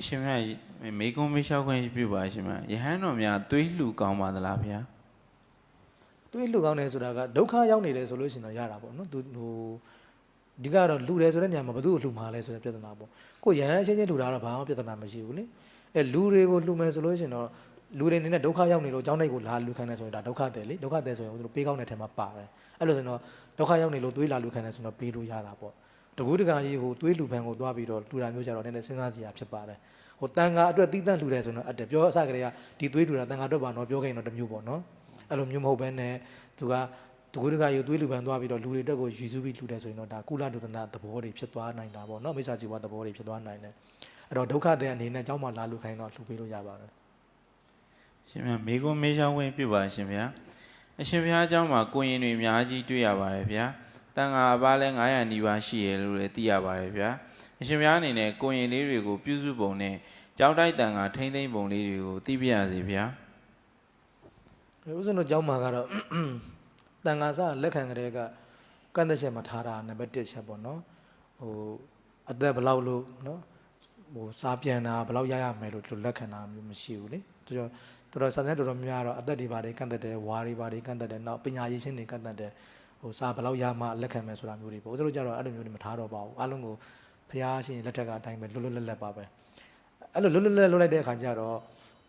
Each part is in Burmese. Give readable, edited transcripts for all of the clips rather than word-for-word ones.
ရှင်မြမေကွန်မေရှောက်ခွင့်ပြုပါရှင်မြယဟန်တော်များသွေးလှူကောင်းပါသလားဗျာတွေးလှူကောင်းတယ်ဆိုတာကဒုက္ခရောက်နေတယ်ဆိုလို့ရှိရင်တော့ရတာပေါ့နော်သူဟိုဒီကတော့လှူတယ်ဆိုတဲ့နေရာမှာဘယ်သူ့ကိုလှူမှာလဲဆိုတဲ့ပြဿနာပေါ့ကိုရဟန်းအချင်းချင်းလှူတာတော့ဘာမှပြဿနာမရှိဘူးလေလူတွေကိုလှူမယ်ဆိုလို့ရှိရင်တော့လူတွေနေနဲ့ဒုက္ခရောက်နေလို့အကြောင်းတိုက်ကိုလာလှူခိုင်းတယ်ဆိုရင်ဒါဒုက္ခတယ်လေဒုက္ခတယ်ဆိုရင်သူတို့ပေးကောင်းတဲ့ထဲမှာပါတယ်အဲ့လိုဆိုရင်တော့ဒုက္ခရောက်နေလို့သွေးလာလှူခိုင်းတယ်ဆိုတော့ပေးလို့ရတာပေါ့တကူးတကာကြီးဟိုသွေးလှူဖန်ကိုတွားပြီးတော့လှူတာမျိုးကြတော့နည်းနည်းစဉ်းစားကြည့်ရဖြစ်ပါတယ်ဟိုတန်ခါအတွက်တီးတန့်လှူတယ်ဆိုတော့အတက်ပြောအစကတည်းကဒီသွေးလှူတာတန်ခါအတွက်ပါတော့ပြောခဲ့ရင်တော့တမျိုးပေါ့နော်အဲ့လိုမျိုးမဟုတ်ဘဲနဲ့သူကတကူးတကာကြီးသွေးလှူဖန်တွားပြီးတော့လူတွေတက်ကိုယူစုပြီးလှူတယ်ဆိုရင်တော့ဒါကုလဒုသနာသဘောတွေဖြစ်သွားနိုင်တာပေါ့နော်မိစ္ဆာជីဝသဘောတွေဖြစ်သွားနိုင်တယ်အဲ့တော့ဒုက္ခတဲ့အနေနဲ့အเจ้าမှာလာလှူခိုင်းတော့လှူပေးလို့ရပါတယ်ရှင်မြမေကွန်မေရှောက်ခွင့်ပြုပါရှင်ဗျာအရှင်ဘုရားเจ้าမှာကိုရင်တွေအများကြီးတွေ့ရပါတယ်ဗျာတန်ခါအပါလဲ900နီးပါးရှိရလို့လည်းသိရပါတယ်ဗျာအရှင်ဘုရားအနေနဲ့ကိုရင်လေးတွေကိုပြုစုပုံနဲ့ကြောင်းတိုက်တန်ခါထိမ့်သိမ့်ပုံလေးတွေကိုသိပြရစီဗျာဦးဇင်းတို့เจ้าမှာကတော့တန်ခါစလက်ခံကြတဲ့ကကန့်သက်ချက်မှာထားတာနံပါတ်1ချက်ပေါ့နော်ဟိုအသက်ဘယ်လောက်လို့နော်ဟိုစားပြန်တာဘယ်လောက်ရရမယ်လို့လက်ခံတာမျိုးမရှိဘူးလေတော်စာစံတော်တော်များတော့အသက်တွေပါတယ်ကန့်သက်တယ်ဝါတွေပါတယ်ကန့်သက်တယ်နောက်ပညာရေးရှင်းတွေကန့်သက်တယ်ဟိုစားဘယ်လောက်ရမှလက်ခံမယ်ဆိုတာမျိုးတွေပေါ့ဦးဇင်းတို့ကြတော့အဲ့လိုမျိုးတွေမထားတော့ပါဘူးအားလုံးကိုဘုရားရှင်လက်ထက်ကအတိုင်းပဲလွတ်လွတ်လပ်လပ်ပါပဲအဲ့လိုလွတ်လွတ်လပ်လွတ်လိုက်တဲ့အခါကျတော့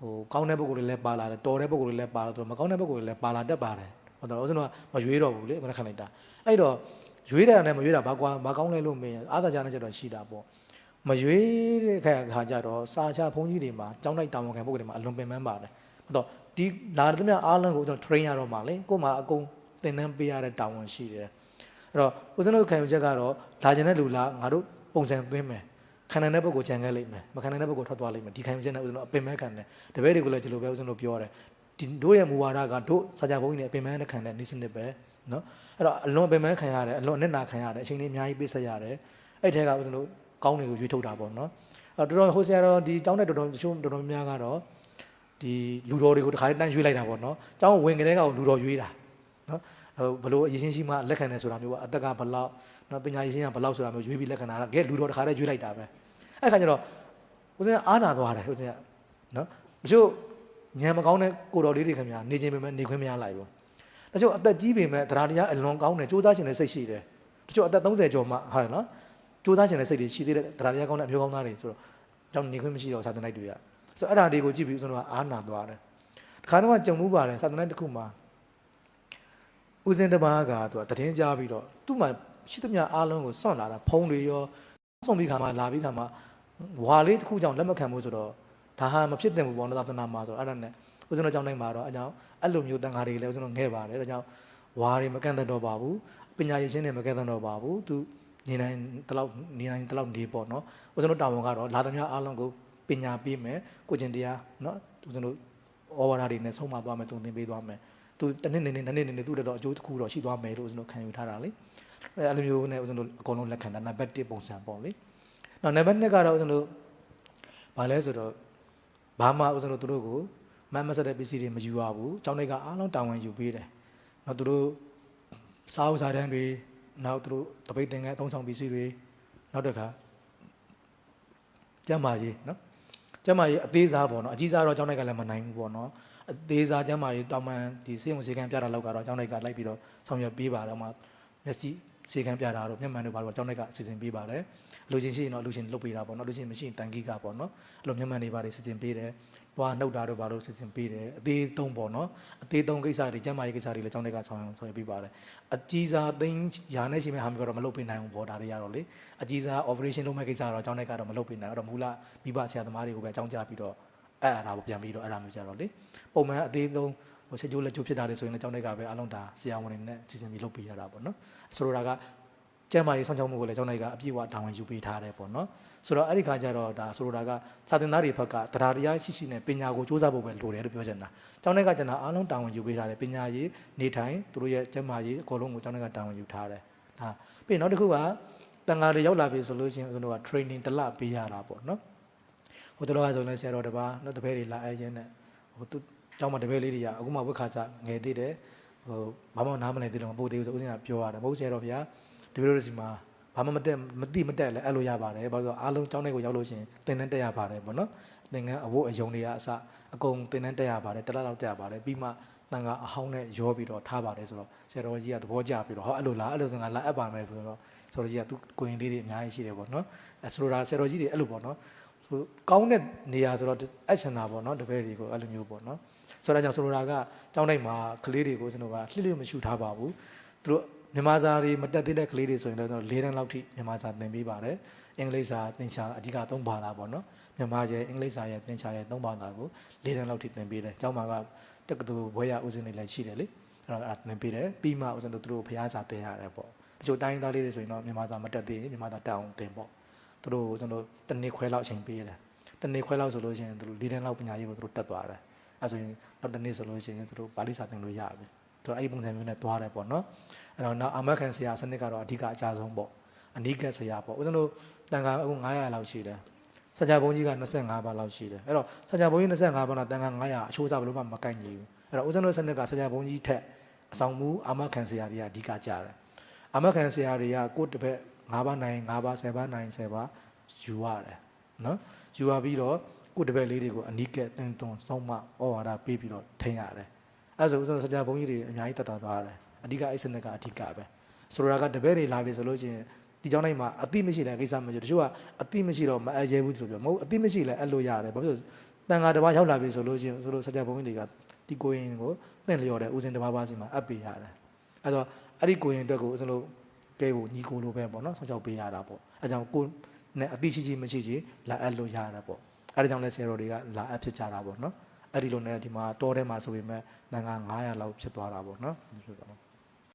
ဟိုကောင်းတဲ့ပုဂ္ဂိုလ်တွေလည်းပါလာတယ်တော်တဲ့ပုဂ္ဂိုလ်တွေလည်းပါလာတော့မကောင်းတဲ့ပုဂ္ဂိုလ်တွေလည်းပါလာတတ်ပါတယ်ဟုတ်တယ်ဦးဇင်းတို့ကမရွေးတော့ဘူးလေမလက်ခံလိုက်တာအဲ့တော့ရွေးတယ်နဲ့မရွေးတာဘာကွာမကောင်းလဲလို့မင်းအားသာကြတဲ့ချက်တော့ရှိတာပေါ့မရွေးတဲ့ခါကျတော့စာချဘုန်းကြီးတွေမှာကျောင်းလိုက်တာဝန်ခံပုဂ္ဂိုလ်တွေမှာအလွန်ပင်ပန်းပါတယ်ဟုတ်တော့ဒီလာတဲ့မြအားလုံးကိုကျွန်တော် train ရတော့မှာလေကို့မှာအကုန်သင်တန်းပေးရတဲ့တာဝန်ရှိတယ်အဲ့တော့ဦးဇင်းတို့ခံယူချက်ကတော့လာကျင်တဲ့လူလားငါတို့ပုံစံသွင်းမယ်ခံနိုင်တဲ့ပုဂ္ဂိုလ်ကြံခဲ့လိမ့်မယ်မခံနိုင်တဲ့ပုဂ္ဂိုလ်ထွက်သွားလိမ့်မယ်ဒီခံယူချက်နဲ့ဦးဇင်းတို့အပင်မဲခံတယ်တပည့်တွေကိုလည်းဒီလိုပဲဦးဇင်းတို့ပြောတယ်ဒီတို့ရဲ့မူဝါဒကတို့စာချဘုန်းကြီးနဲ့အပင်မဲနဲ့ခံတဲ့နေစနစ်ပဲနော်အဲ့တော့အလွန်အပင်မဲခံရတယ်အလွန်အနစ်နာခံရတယ်အချိန်လေးအများကြီးပေးဆက်ရတယ်အဲ့ထဲကဦးဇင်းတို့ကောင်းတွေကိုရွေးထုတ်တာပေါ့နော်အဲ့တော့တော်တော်ဟိုဆရာတော်ဒီကျောင်းတဲ့တော်တော်များကတော့ဒီလူတော်တွေကိုတခါတည်းတန်းရွေးလိုက်တာပေါ့နော်။ကျောင်းဝင်ကလေးကလူတော်ရွေးတာနော်။ဘလို့အရေးချင်းရှိမှလက်ခံတယ်ဆိုတာမျိုးပေါ့အသက်ကဘလောက်နော်ပညာရေးချင်းကဘလောက်ဆိုတာမျိုးရွေးပြီးလက်ခံတာကဲလူတော်တခါတည်းရွေးလိုက်တာပဲ။အဲ့ခါကျတော့ဦးဇင်းအားနာသွားတယ်ဦးဇင်းကနော်။တချို့ဉာဏ်မကောင်းတဲ့ကိုတော်လေးတွေခင်ဗျာနေခြင်းပဲနေခွင့်မရလိုက်ဘူး။တချို့အသက်ကြီးပေမဲ့တရားတရားအလွန်ကောင်းတယ်စူးစမ်းခြင်းနဲ့စိတ်ရှိတယ်။တချို့အသက်30ကျော်မှဟာနော်စူးစမ်းခြင်းနဲ့စိတ်တွေရှိသေးတဲ့တရားတရားကောင်းတဲ့အမျိုးကောင်းသားတွေဆိုတော့ကြောင့်နေခွင့်မရှိတော့စာသင်လိုက်တွေကဆိုအဲ့ဒါတွေကိုကြည့်ပြီးဦးဇင်းတို့ကအားနာသွားတယ်တခါတော့ကြုံမှုပါတယ်စာသင်တစ်ခုမှာဦးဇင်းတပါးကသူကတည်င်းကြားပြီးတော့သူ့မှာရှိသမျှအားလုံးကိုစွန့်လာတာဖုံးတွေရောစွန့်ပြီးခါမှလာပြီးခါမှဝါလေးတစ်ခုကြောင့်လက်မခံဘူးဆိုတော့ဒါဟာမဖြစ်သင့်ဘူးပေါ့နော်သာသနာမှာဆိုတော့အဲ့ဒါနဲ့ဦးဇင်းတို့ကြောင့်နိုင်မှာတော့အကြောင်းအဲ့လိုမျိုးတန်ခါတွေလည်းဦးဇင်းတို့ငဲ့ပါတယ်ဒါကြောင့်ဝါတွေမကန့်သက်တော့ပါဘူးပညာရေးရှင်းတွေမကန့်သက်တော့ပါဘူးသူနေနိုင်တလောက်နေပေါ့နော်ဦးဇင်းတို့တာဝန်ကတော့လာသမျှအားလုံးကိုပညာပေးမယ်ကိုကျင်တရားเนาะသူတို့ဩဝါဒတွေနဲ့ဆုံးမသွားမယ်သုံးသင်ပေးသွားမယ်သူတနည်းနေသူတော့အကျိုးတစ်ခုတော့ရှိသွားမယ်လို့ဦးဇင်းတို့ခံယူထားတာလေအဲ့လိုမျိုးနဲ့ဦးဇင်းတို့အကုန်လုံးလက်ခံတာနံပါတ်1ပုံစံပေါ့လေနောက်နံပါတ်2ကတော့ဦးဇင်းတို့ဘာလဲဆိုတော့ဘာမှဦးဇင်းတို့တို့ကိုမဆက်တဲ့ပစ္စည်းတွေမယူရဘူးကျောင်းတွေကအားလုံးတာဝန်ယူပေးတယ်နောက်သူတို့စားဥစားတန်းတွေနောက်သူတို့တပိတ်သင်္ကန်းအသုံးဆောင်ပစ္စည်းတွေနောက်တစ်ခါကျမ်းမာရေးနော်ကျမ်းမာရေးအသေးစားပေါ့နော်အကြီးစားတော့ကျောင်းတိုက်ကလည်းမနိုင်ဘူးပေါ့နော်အသေးစားကျမ်းမာရေးတောင်မှန်ဒီစေုံစေကံပြတာလောက်ကတော့ကျောင်းတိုက်ကလိုက်ပြီးတော့ဆောင်ရွက်ပေးပါတယ်မှာမျက်စိစေကံပြတာတော့မျက်မှန်တို့ဘာလို့ကျောင်းတိုက်ကစီစဉ်ပေးပါတယ်လူချင်းရှိရင်တော့လူချင်းလုပ်ပေးတာပေါ့နော်လူချင်းမရှိရင်တန်ကြီးကပေါ့နော်အဲ့လိုမျက်မှန်တွေဘာတွေစီစဉ်ပေးတယ်သွားနှုတ်တာတို့ဘာလို့စီစဉ်ပေးတယ်အသေးသုံးပေါ့နော်အသေးသုံးကိစ္စတွေကျမ်းမာရေးကိစ္စတွေလည်းကျောင်းတိုက်ကဆောင်ရွက်ပေးပါတယ်အကြီးစားသိန်းရာနဲ့ရှိမဲ့ဟာမျိုးတော့မလုပ်ပေးနိုင်ဘူးပေါ့ဒါတွေရတော့လေအကြီးစား operation လုပ်မဲ့ကိစ္စတော့ကျောင်းတိုက်ကတော့မလုပ်ပေးနိုင်အဲ့တော့မူလမိဘဆရာသမားတွေကိုပဲအကြောင်းကြားပြီးတော့အဲ့ဒါကိုပြန်ပြီးတော့အဲ့ဒါမျိုးကြတော့လေပုံမှန်အသေးသုံးဟိုချက်ကျိုးလက်ကျိုးဖြစ်တာတွေဆိုရင်လည်းကျောင်းတိုက်ကပဲအလုံးဒါဆရာဝန်တွေနဲ့စီစဉ်ပြီးလုပ်ပေးရတာပေါ့နော်ဆိုလိုတာကကျမ်းမာရေးဆောင်ချောက်မှုကိုလည်းကျောင်းတိုက်က အပြည့်အဝတာဝန်ယူပေးထားတယ်ပေါ့နော်ဆိုတော့အဲ့ဒီခါကျတော့ဒါဆိုလိုတာကစာသင်သားတွေဘက်ကတရားတရားရှိနဲ့ပညာကိုစူးစမ်းဖို့ပဲလိုတယ်လို့ပြောချင်တာကျောင်းတိုက်ကကျွန်တော်အားလုံးတာဝန်ယူပေးထားတယ်ပညာရေးနေထိုင်သူတို့ရဲ့ကျမ်းမာရေးအကုန်လုံးကိုကျောင်းတိုက်ကတာဝန်ယူထားတယ်ဒါပြီးနောက်တစ်ခုကတန်ဃာတွေရောက်လာပြီဆိုလို့ရှိရင်ကျွန်တော်က training တစ်လပေးရတာပေါ့နော်ဟိုတော်ကဆိုလည်းဆရာတော်တစ်ပါးနောက်တစ်ဖက်တွေလာအဲချင်းနဲ့ဟိုသူကျောင်းမှာတစ်ဖက်လေးတွေကအခုမှဝိခါချငယ်သေးတယ်ဟိုဘာမှနားမလည်သေးတော့မပို့သေးဘူးဆိုဦးဇင်းကပြောရတယ်မဟုတ်ဆရာတော်ဗျာဒီလိုလိုစီမှာ ဘာမှမတက်လဲအဲ့လိုရပါတယ်ဘာလို့အားလုံးကျောင်းထဲကိုရောက်လို့ရှိရင်သင်တန်းတက်ရပါတယ်ပေါ့နော်သင်္ကန်းအဝတ်အယုံတွေကအစအကုန်သင်တန်းတက်ရပါတယ်တစ်လလောက်တက်ရပါတယ်ပြီးမှတန်ခါအဟောင်းနဲ့ရောပြီးတော့ထားပါတယ်ဆိုတော့ဆရာတော်ကြီးကသဘောကျပြီးတော့ဟောအဲ့လိုလားအဲ့လိုဆိုငါလာအပ်ပါမယ်ဆိုတော့ဆရာတော်ကြီးကသူကိုရင်လေးတွေအများကြီးရှိတယ်ပေါ့နော်အဲဆိုတော့ဆရာတော်ကြီးတွေအဲ့လိုပေါ့နော်ဆိုကောင်းတဲ့နေရာဆိုတော့အချန်တာပေါ့နော်တပည့်တွေကိုအဲ့လိုမျိုးပေါ့နော်ဆိုတော့ကြောင့်ဆိုလိုတာကကျောင်းတိုင်းမှာကလေးတွေကိုကျွန်တော်ကလှစ်လှစ်မရှူထားပါဘူးသူတို့မြန်မာစာတွေမတက်သေးတဲ့ကလေးတွေဆိုရင်တော့၄တန်းလောက်ထိမြန်မာစာသင်ပေးပါတယ်အင်္ဂလိပ်စာသင်ချာအဓိက၃ဘာသာပေါ့နော်မြန်မာရဲ့အင်္ဂလိပ်စာရဲ့သင်ချာရဲ့၃ဘာသာကို၄တန်းလောက်ထိသင်ပေးတယ်ကျောင်းမှာကတက္ကသိုလ်ဘွဲရဦးစင်းတွေလည်းရှိတယ်လေအဲ့တော့သင်ပေးတယ်ပြီးမှဦးစင်းတို့ဘုရားစာသင်ရတယ်ပေါ့တချို့တိုင်းသားလေးတွေဆိုရင်တော့မြန်မာစာမတက်သေးရင်မြန်မာစာတက်အောင်သင်ပေါ့သူတို့ကျွန်တော်တနေ့ခွဲလောက်အချိန်ပေးတယ်တနေ့ခွဲလောက်ဆိုလို့ရှိရင်သူတို့၄တန်းလောက်ပညာရေးကိုသူတို့တက်သွားတယ်အဲဆိုရင်နောက်တနေ့ဆိုလို့ရှိရင်သူတို့ပါဠိစာသင်လို့ရပြီသူအဲ့ဒီပုံစံမျိုးနဲ့သွားတယ်ပေါ့နော်အဲ့တော့နောက်အာမခံဆရာစနစ်ကတော့အဓိကအကြဆုံးပေါ့အနိကဆရာပေါ့ဦးဇင်းတို့တန်ခါအခု900လောက်ရှိတယ်စัจ जा ဘုန်းကြီးက25ပါးလောက်ရှိတယ်အဲ့တော့စัจ जा ဘုန်းကြီး25ပါးနဲ့တန်ခါ900အချိုးစားဘယ်လိုမှမကိုက်ညီဘူးအဲ့တော့ဦးဇင်းတို့စနစ်ကစัจ जा ဘုန်းကြီးထက်အဆောင်မူအာမခံဆရာတွေကအဓိကကြတယ်အာမခံဆရာတွေကကိုယ့်တစ်ဖက်9ပါးနိုင်5ပါး10ပါးနိုင်10ပါးယူရတယ်နော်ယူရပြီးတော့ကိုယ့်တစ်ဖက်လေးတွေကိုအနိကသင်သွန်ဆုံးမဩဝါဒပေးပြီးတော့ထိန်းရတယ်အဲ့ဆိုဦးဇင်းတို့စัจ जा ဘုန်းကြီးတွေအများကြီးတက်တာသွားတယ်အဓိကအဲ့စနစ်ကအဓိကပဲဆိုတော့ကတပည့်တွေလာပြီဆိုလို့ရှိရင်ဒီကြောင်းတိုင်းမှာအတိမရှိတဲ့ကိစ္စမရှိတချို့ကအတိမရှိတော့မအရဲဘူးသူပြောမဟုတ်အတိမရှိလဲအဲ့လိုရတယ်ဘာဖြစ်လို့တန်ခါတစ်ပါးရောက်လာပြီဆိုလို့ရှိရင်ဆိုလို့စัจ जा ဘုန်းကြီးတွေကဒီကိုရင်ကိုသင်လျော်တဲ့ဦးစင်တစ်ပါးပါးစီမှာအပ်ပေးရတယ်အဲ့တော့အဲ့ဒီကိုရင်အတွက်ကိုဦးစင်တို့ကဲကိုညီကိုလိုပဲပေါ့နော်ဆောက်ချောက်ပေးရတာပေါ့အဲကြောင့်ကိုနဲ့အတိရှိရှိမရှိရှိလာအပ်လို့ရတာပေါ့အဲ့ဒါကြောင့်လဲဆရာတော်တွေကလာအပ်ဖြစ်ကြတာပေါ့နော်အဲ့ဒီလိုနဲ့ဒီမှာတောထဲမှာဆိုပေမဲ့တန်ခါ900လောက်ဖြစ်သွားတာပေါ့နော်